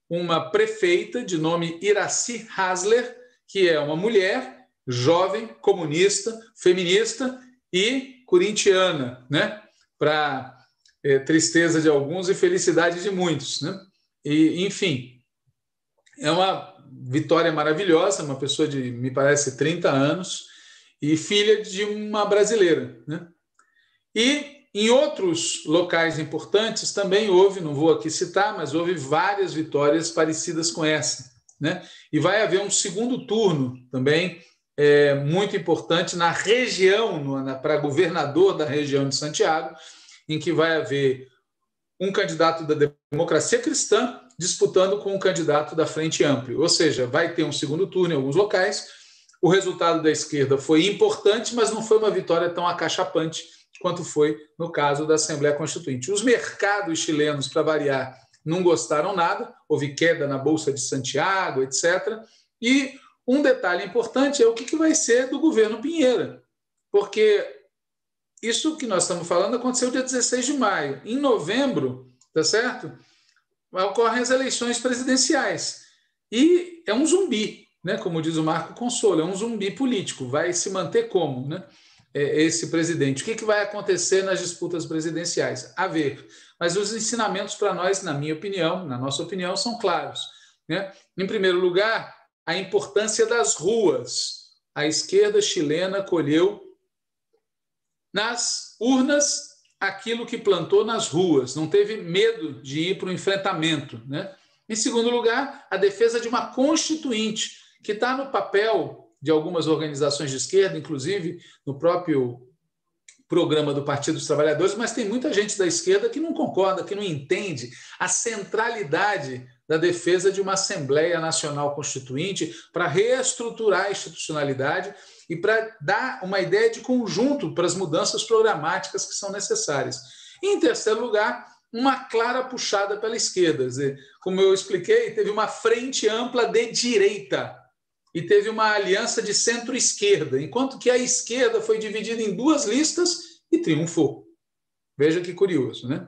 uma prefeita de nome Iracy Hasler, que é uma mulher jovem, comunista, feminista e corintiana, né? Para tristeza de alguns e felicidade de muitos, né? E, enfim, é uma vitória maravilhosa, uma pessoa de, me parece, 30 anos e filha de uma brasileira, né? E em outros locais importantes também houve, não vou aqui citar, mas houve várias vitórias parecidas com essa, né? E vai haver um segundo turno também muito importante na região, para governador da região de Santiago, em que vai haver um candidato da Democracia Cristã disputando com um candidato da Frente Ampla. Ou seja, vai ter um segundo turno em alguns locais. O resultado da esquerda foi importante, mas não foi uma vitória tão acachapante quanto foi no caso da Assembleia Constituinte. Os mercados chilenos, para variar, não gostaram nada, houve queda na Bolsa de Santiago, etc. E um detalhe importante é o que vai ser do governo Piñera, porque isso que nós estamos falando aconteceu dia 16 de maio. Em novembro, tá certo? Ocorrem as eleições presidenciais. E é um zumbi, né? Como diz o Marco Consolo, é um zumbi político. Vai se manter como, né? Esse presidente. O que vai acontecer nas disputas presidenciais? A ver. Mas os ensinamentos para nós, na minha opinião, na nossa opinião, são claros, né? Em primeiro lugar, a importância das ruas. A esquerda chilena colheu nas urnas aquilo que plantou nas ruas, não teve medo de ir para o enfrentamento, né? Em segundo lugar, a defesa de uma constituinte, que está no papel de algumas organizações de esquerda, inclusive no próprio programa do Partido dos Trabalhadores, mas tem muita gente da esquerda que não concorda, que não entende a centralidade da defesa de uma Assembleia Nacional Constituinte para reestruturar a institucionalidade e para dar uma ideia de conjunto para as mudanças programáticas que são necessárias. E, em terceiro lugar, uma clara puxada pela esquerda. Quer dizer, como eu expliquei, teve uma frente ampla de direita e teve uma aliança de centro-esquerda, enquanto que a esquerda foi dividida em duas listas e triunfou. Veja que curioso, né?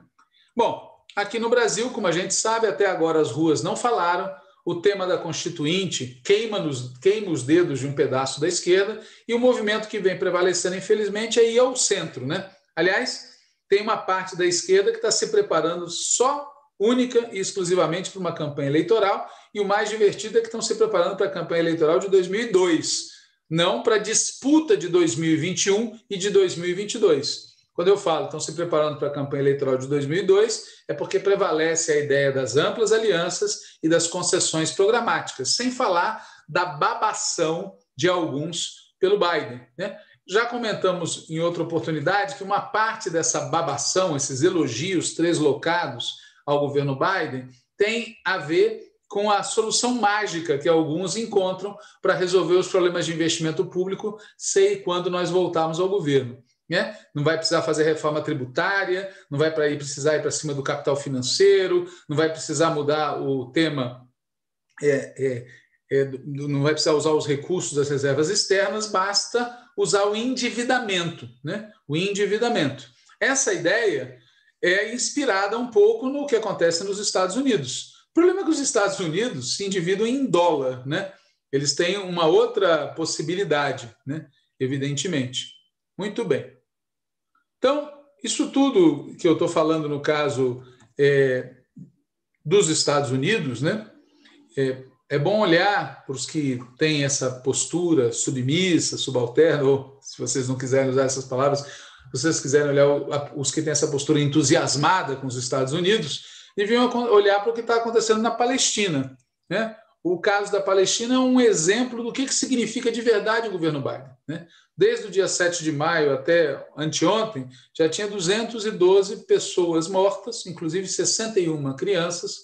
Bom, aqui no Brasil, como a gente sabe, até agora as ruas não falaram. O tema da Constituinte queima os dedos de um pedaço da esquerda e o movimento que vem prevalecendo, infelizmente, é ir ao centro, né? Aliás, tem uma parte da esquerda que está se preparando só, única e exclusivamente para uma campanha eleitoral, e o mais divertido é que estão se preparando para a campanha eleitoral de 2002, não para a disputa de 2021 e de 2022. Quando eu falo estão se preparando para a campanha eleitoral de 2002, é porque prevalece a ideia das amplas alianças e das concessões programáticas, sem falar da babação de alguns pelo Biden, né? Já comentamos em outra oportunidade que uma parte dessa babação, esses elogios translocados ao governo Biden, tem a ver com a solução mágica que alguns encontram para resolver os problemas de investimento público, sei quando nós voltarmos ao governo. Né? Não vai precisar fazer reforma tributária, não vai precisar ir para cima do capital financeiro, não vai precisar mudar o tema, não vai precisar usar os recursos das reservas externas, basta usar o endividamento, né? O endividamento. Essa ideia é inspirada um pouco no que acontece nos Estados Unidos. O problema é que os Estados Unidos se endividam em dólar, né? Eles têm uma outra possibilidade, né? Evidentemente. Muito bem. Então, isso tudo que eu estou falando no caso dos Estados Unidos, né? É bom olhar para os que têm essa postura submissa, subalterna, ou se vocês não quiserem usar essas palavras, se vocês quiserem olhar os que têm essa postura entusiasmada com os Estados Unidos, deviam olhar para o que está acontecendo na Palestina, né? O caso da Palestina é um exemplo do que significa de verdade o governo Biden, né? Desde o dia 7 de maio até anteontem, já tinha 212 pessoas mortas, inclusive 61 crianças,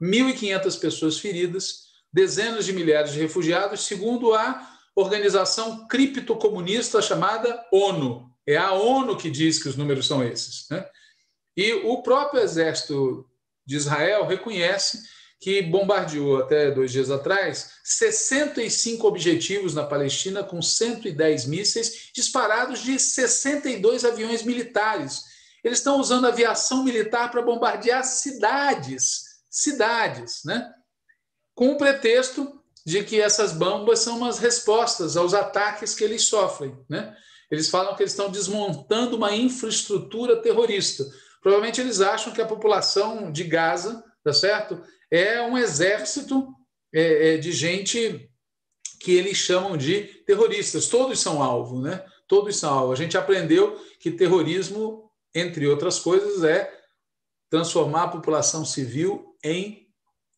1.500 pessoas feridas, dezenas de milhares de refugiados, segundo a organização criptocomunista chamada ONU. É a ONU que diz que os números são esses, né? E o próprio exército de Israel reconhece que bombardeou até 2 dias atrás 65 objetivos na Palestina com 110 mísseis disparados de 62 aviões militares. Eles estão usando aviação militar para bombardear cidades, né? Com o pretexto de que essas bombas são umas respostas aos ataques que eles sofrem, né? Eles falam que eles estão desmontando uma infraestrutura terrorista. Provavelmente eles acham que a população de Gaza, tá certo? É um exército de gente que eles chamam de terroristas. Todos são alvo, né? Todos são alvo. A gente aprendeu que terrorismo, entre outras coisas, é transformar a população civil em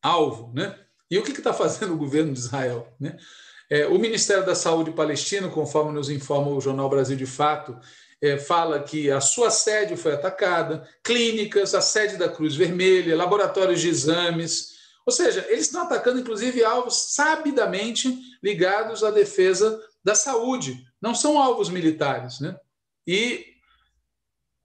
alvo, né? E o que está fazendo o governo de Israel, né? O Ministério da Saúde palestino, conforme nos informa o jornal Brasil de Fato, fala que a sua sede foi atacada, clínicas, a sede da Cruz Vermelha, laboratórios de exames. Ou seja, eles estão atacando, inclusive, alvos sabidamente ligados à defesa da saúde. Não são alvos militares, né? E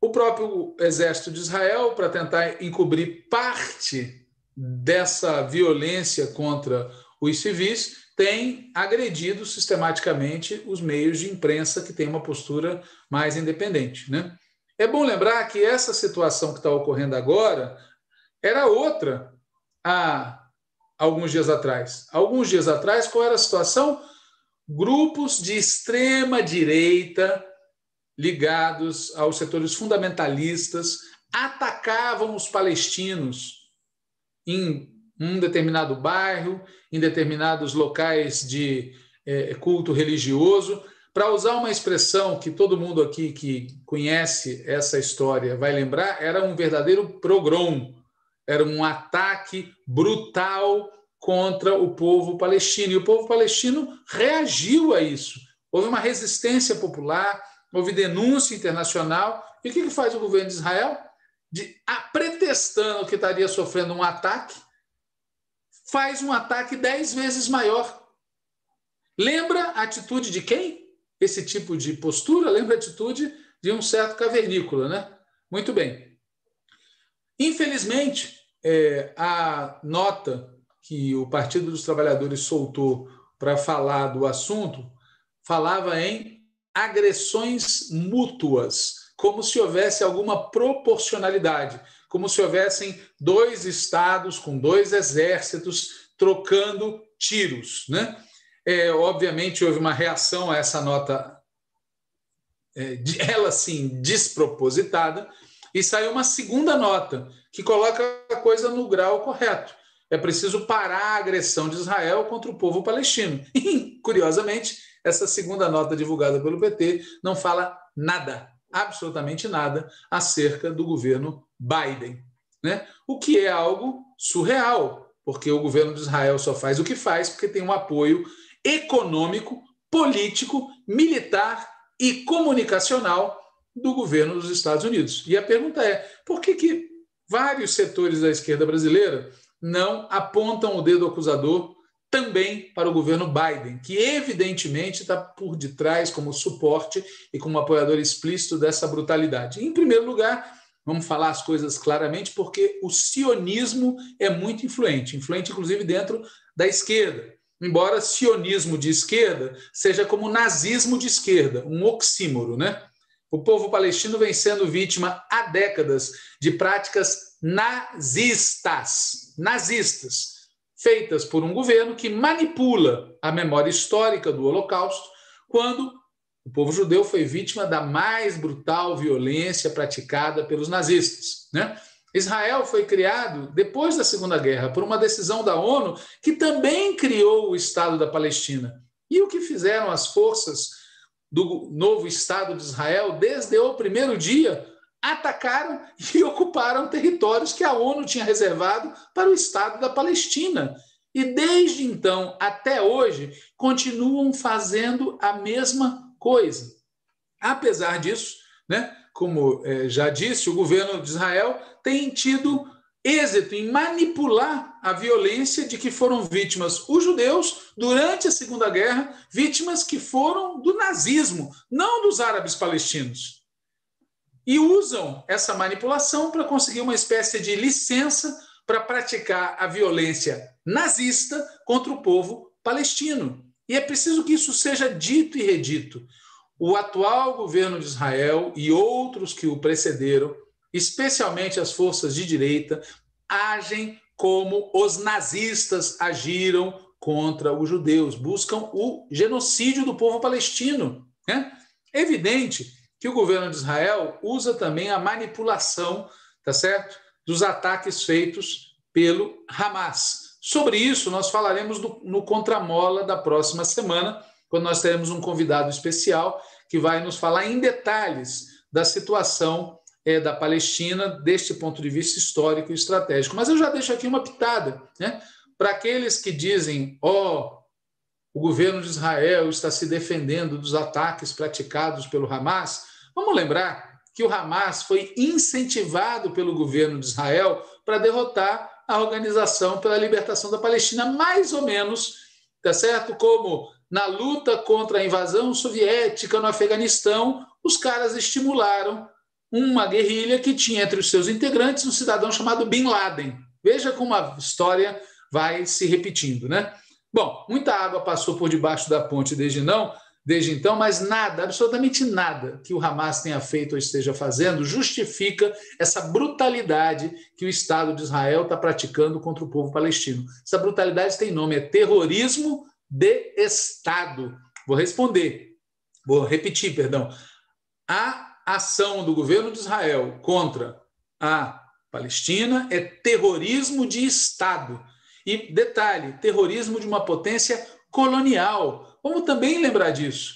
o próprio exército de Israel, para tentar encobrir parte dessa violência contra os civis, tem agredido sistematicamente os meios de imprensa que têm uma postura mais independente, né? É bom lembrar que essa situação que está ocorrendo agora era outra há alguns dias atrás. Alguns dias atrás, qual era a situação? Grupos de extrema direita ligados aos setores fundamentalistas atacavam os palestinos em um determinado bairro, em determinados locais de culto religioso. Para usar uma expressão que todo mundo aqui que conhece essa história vai lembrar, era um verdadeiro pogrom, era um ataque brutal contra o povo palestino. E o povo palestino reagiu a isso. Houve uma resistência popular, houve denúncia internacional. E o que faz o governo de Israel? Pretextando que estaria sofrendo um ataque, faz um ataque 10 vezes maior. Lembra a atitude de quem? Esse tipo de postura lembra a atitude de um certo cavernícola, né? Muito bem. Infelizmente, a nota que o Partido dos Trabalhadores soltou para falar do assunto falava em agressões mútuas, como se houvesse alguma proporcionalidade, como se houvessem 2 estados com 2 exércitos trocando tiros, né? Obviamente, houve uma reação a essa nota, ela sim, despropositada, e saiu uma segunda nota, que coloca a coisa no grau correto. É preciso parar a agressão de Israel contra o povo palestino. E, curiosamente, essa segunda nota divulgada pelo PT não fala nada, absolutamente nada, acerca do governo Biden, né? O que é algo surreal, porque o governo de Israel só faz o que faz porque tem um apoio econômico, político, militar e comunicacional do governo dos Estados Unidos. E a pergunta é, por que vários setores da esquerda brasileira não apontam o dedo acusador também para o governo Biden, que evidentemente está por detrás como suporte e como apoiador explícito dessa brutalidade? Em primeiro lugar, vamos falar as coisas claramente, porque o sionismo é muito influente inclusive dentro da esquerda. Embora sionismo de esquerda seja como nazismo de esquerda, um oxímoro, né? O povo palestino vem sendo vítima há décadas de práticas nazistas, feitas por um governo que manipula a memória histórica do Holocausto, quando o povo judeu foi vítima da mais brutal violência praticada pelos nazistas, né? Israel foi criado depois da Segunda Guerra por uma decisão da ONU que também criou o Estado da Palestina. E o que fizeram as forças do novo Estado de Israel desde o primeiro dia? Atacaram e ocuparam territórios que a ONU tinha reservado para o Estado da Palestina. E desde então até hoje continuam fazendo a mesma coisa. Apesar disso, né, como já disse, o governo de Israel tem tido êxito em manipular a violência de que foram vítimas os judeus durante a Segunda Guerra, vítimas que foram do nazismo, não dos árabes palestinos. E usam essa manipulação para conseguir uma espécie de licença para praticar a violência nazista contra o povo palestino. E é preciso que isso seja dito e redito. O atual governo de Israel e outros que o precederam, especialmente as forças de direita, agem como os nazistas agiram contra os judeus, buscam o genocídio do povo palestino. Né? É evidente que o governo de Israel usa também a manipulação, tá certo, dos ataques feitos pelo Hamas. Sobre isso, nós falaremos no Contramola da próxima semana, quando nós teremos um convidado especial que vai nos falar em detalhes da situação da Palestina, deste ponto de vista histórico e estratégico. Mas eu já deixo aqui uma pitada, né? Para aqueles que dizem, o governo de Israel está se defendendo dos ataques praticados pelo Hamas, vamos lembrar que o Hamas foi incentivado pelo governo de Israel para derrotar a Organização pela Libertação da Palestina, mais ou menos, tá certo? Como na luta contra a invasão soviética no Afeganistão, os caras estimularam uma guerrilha que tinha entre os seus integrantes um cidadão chamado Bin Laden. Veja como a história vai se repetindo, né? Bom, muita água passou por debaixo da ponte desde então, mas nada, absolutamente nada que o Hamas tenha feito ou esteja fazendo justifica essa brutalidade que o Estado de Israel está praticando contra o povo palestino. Essa brutalidade tem nome, é terrorismo de Estado. Vou repetir, perdão. A ação do governo de Israel contra a Palestina é terrorismo de Estado. E, detalhe, terrorismo de uma potência colonial. Vamos também lembrar disso.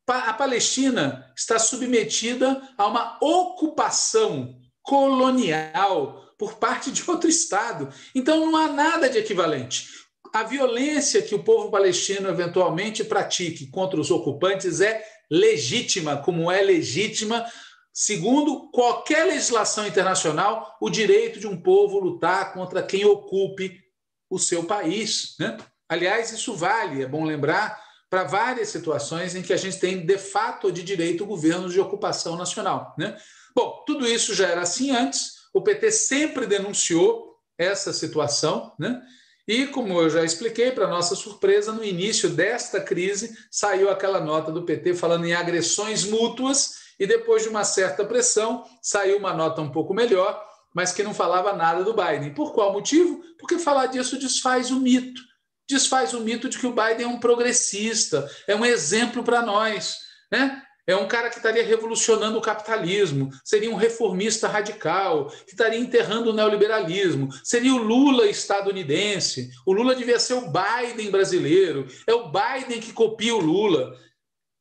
A Palestina está submetida a uma ocupação colonial por parte de outro Estado. Então, não há nada de equivalente. A violência que o povo palestino eventualmente pratique contra os ocupantes é legítima, como é legítima, segundo qualquer legislação internacional, o direito de um povo lutar contra quem ocupe o seu país, né? Aliás, isso vale, é bom lembrar, para várias situações em que a gente tem, de fato, de direito, governos de ocupação nacional, né? Bom, tudo isso já era assim antes, o PT sempre denunciou essa situação, né? E, como eu já expliquei, para nossa surpresa, no início desta crise, saiu aquela nota do PT falando em agressões mútuas e, depois de uma certa pressão, saiu uma nota um pouco melhor, mas que não falava nada do Biden. Por qual motivo? Porque falar disso desfaz o mito. Desfaz o mito de que o Biden é um progressista, é um exemplo para nós, né? É um cara que estaria revolucionando o capitalismo, seria um reformista radical, que estaria enterrando o neoliberalismo, seria o Lula estadunidense, o Lula devia ser o Biden brasileiro, é o Biden que copia o Lula.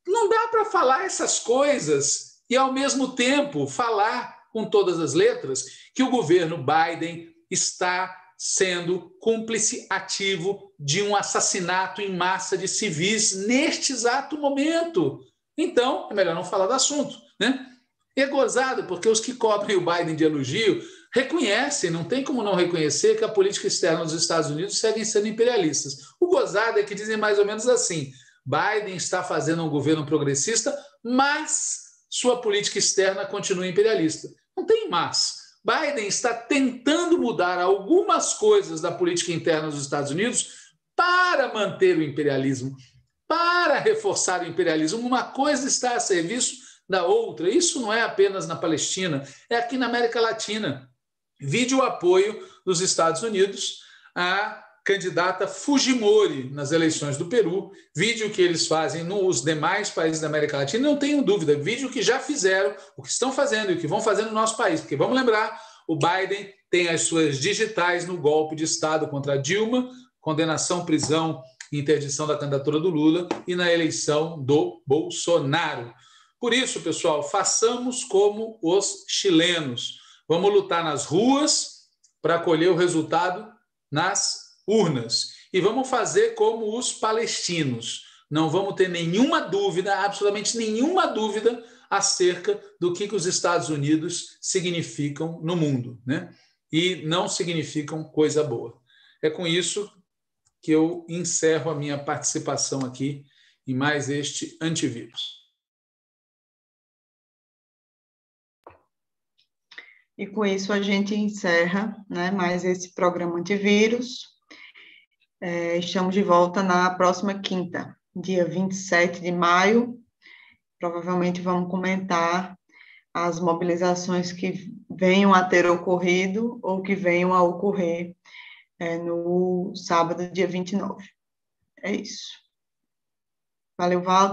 Não dá para falar essas coisas e, ao mesmo tempo, falar com todas as letras que o governo Biden está sendo cúmplice ativo de um assassinato em massa de civis neste exato momento. Então, é melhor não falar do assunto, né? E é gozado, porque os que cobrem o Biden de elogio reconhecem, não tem como não reconhecer que a política externa dos Estados Unidos segue sendo imperialistas. O gozado é que dizem mais ou menos assim: Biden está fazendo um governo progressista, mas sua política externa continua imperialista. Não tem mas. Biden está tentando mudar algumas coisas da política interna dos Estados Unidos para manter o imperialismo, para reforçar o imperialismo. Uma coisa está a serviço da outra. Isso não é apenas na Palestina, é aqui na América Latina. Vide o apoio dos Estados Unidos à candidata Fujimori nas eleições do Peru, vide o que eles fazem nos demais países da América Latina, não tenho dúvida, vide o que já fizeram, o que estão fazendo e o que vão fazer no nosso país, porque vamos lembrar, o Biden tem as suas digitais no golpe de Estado contra a Dilma, condenação, prisão e interdição da candidatura do Lula e na eleição do Bolsonaro. Por isso, pessoal, façamos como os chilenos. Vamos lutar nas ruas para colher o resultado nas urnas. E vamos fazer como os palestinos. Não vamos ter nenhuma dúvida, absolutamente nenhuma dúvida, acerca do que os Estados Unidos significam no mundo, né? E não significam coisa boa. É com isso que eu encerro a minha participação aqui em mais este Antivírus. E com isso a gente encerra, né, mais esse programa antivírus. Estamos de volta na próxima quinta, dia 27 de maio. Provavelmente vamos comentar as mobilizações que venham a ter ocorrido ou que venham a ocorrer no sábado, dia 29. É isso. Valeu, Walter.